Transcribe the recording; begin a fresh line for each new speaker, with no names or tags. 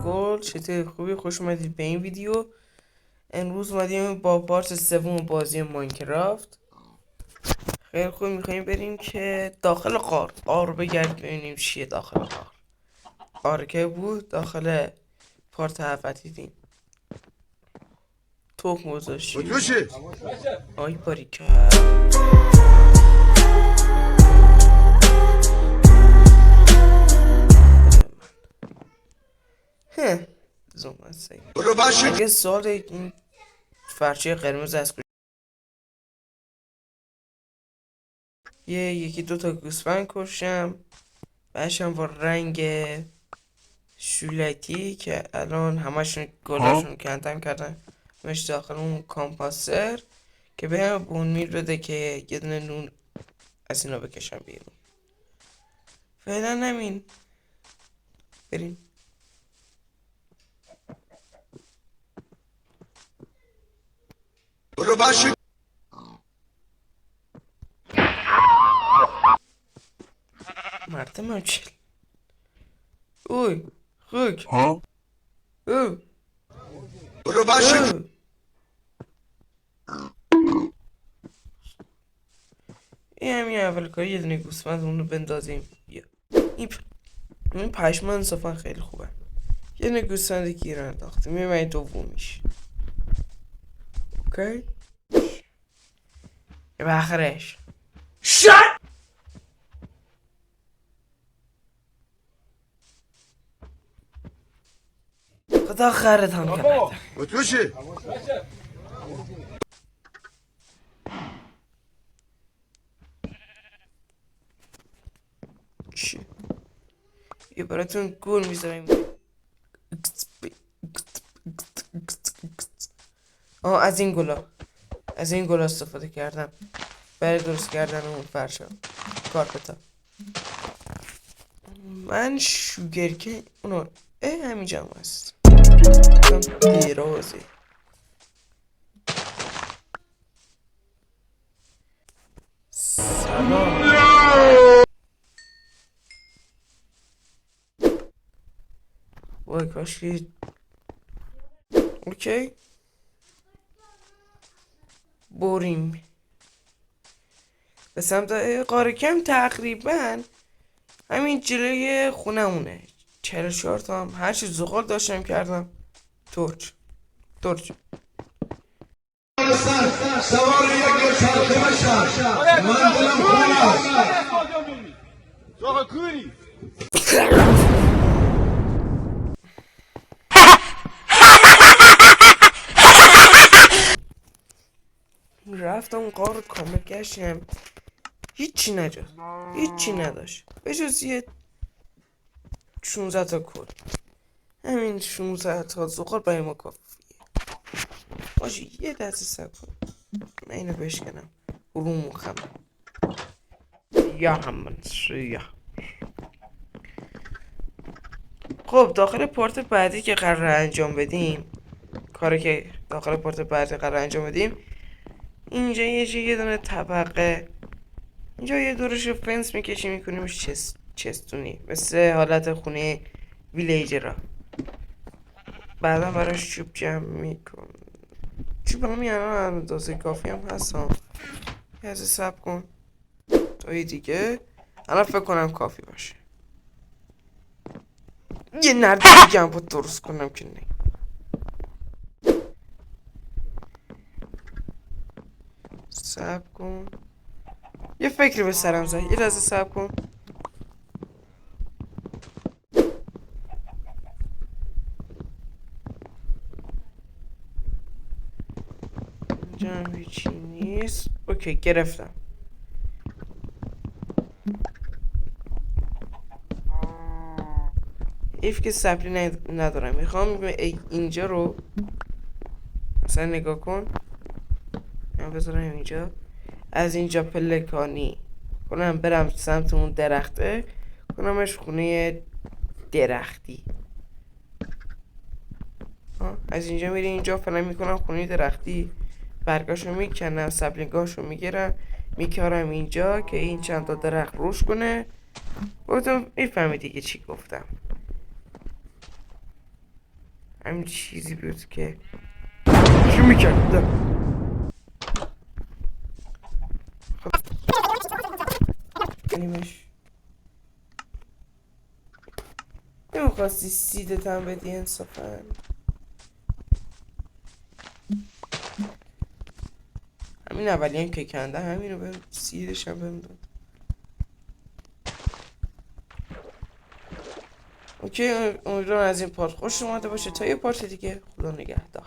گل چطور خوبی؟ خوش اومدید به این ویدیو. امروز اومدیم با پارت سوم بازی ماینکرافت. خیلی خوب، میخوایم بریم که داخل غار رو بگرد ببینیم چیه داخل غار. آرکه بود داخل پارت اول دیدیم تخم گذاشتی. آی باریکه زوم از اگه سال این فرچه قرمز از یکی دوتا گوسفند کشم، بعدشم با رنگ شولتی که الان همشون گلاشون کردن مش داخل اون کامپاستر که بهم بون میل بده که یه دونه نون از اینا بکشم بیرون. فعلا نمین بریم. برو باشی مردم همچل اوی خوک ها او برو باشی این همین اول کاری یه دونه گوسفند اونو بندازیم. این پشمان انصافا خیلی خوبه. یه دونه گوسفند گیر انداختیم، میمونی دومیش. اوکی یه بخرش شت خدا خیرتان کنه. بتوشی چی؟ یه براتون گول میذاریم. از این گلا استفاده کردم برای درست کردن اون فرشا کارپتا. من شوگر که اونو همینجا هم هست دیرازه. سلام وای کاشکی. اوکی بریم به سمت قارکم. تقریبا همین جلوی خونمونه. 44 تا هم هرچی زغال داشتم کردم. ترچ
سوار یک چرخه بشم من دلم خونه
رفتم اون قار رو کامل گشتم، هیچی نداشت به جز یه 16 تا کل. همین 16 تا زغال برای ما کافیه. باشی یه دسته سب کن من اینو بشکنم رو مخم یا همون سویا. خب داخل پورت بعدی که قرار انجام بدیم، کاری که داخل پورت بعدی قرار انجام بدیم، اینجا یه دونه طبقه اینجا یه دورش فنس میکشیم میکنیمش چستونی مثل حالت خونه ویلیجرها. بعدا براش چوب جمع میکن. چوب همین الان اندازه کافی هم هستم. یه از سب کن تا دیگه الان فکر کنم کافی باشه. یه نرد دیگه هم بود درست کنم که نه. سب کن یه فکری به سرم زد. یه لحظه سب کن. اینجا هم هیچی نیست. اوکی گرفتم. ایف که سپلی ندارم. میخوام اینجا رو مثلا نگاه کن. من بذارم اینجا، از اینجا پلکانی کنم برم سمت اون درخته کنمش خونه درختی. از اینجا میری اینجا فلان میکنم خونه درختی. برگاشو میکنم سپلینگاشو میگیرم میکارم اینجا که این چند تا درخت روش کنه. بودم میفهمی دیگه چی گفتم. همین چیزی بود که چی میکرد. خب کنیمش. نمیخواستی سیدت هم بدی انصافا. همین اولی هم که کنده همین رو بهم سیدش هم بهم داد. اوکی، امیدوارم از این پارت خوش اومده باشه. تا یه پارت دیگه، خدا نگهدار.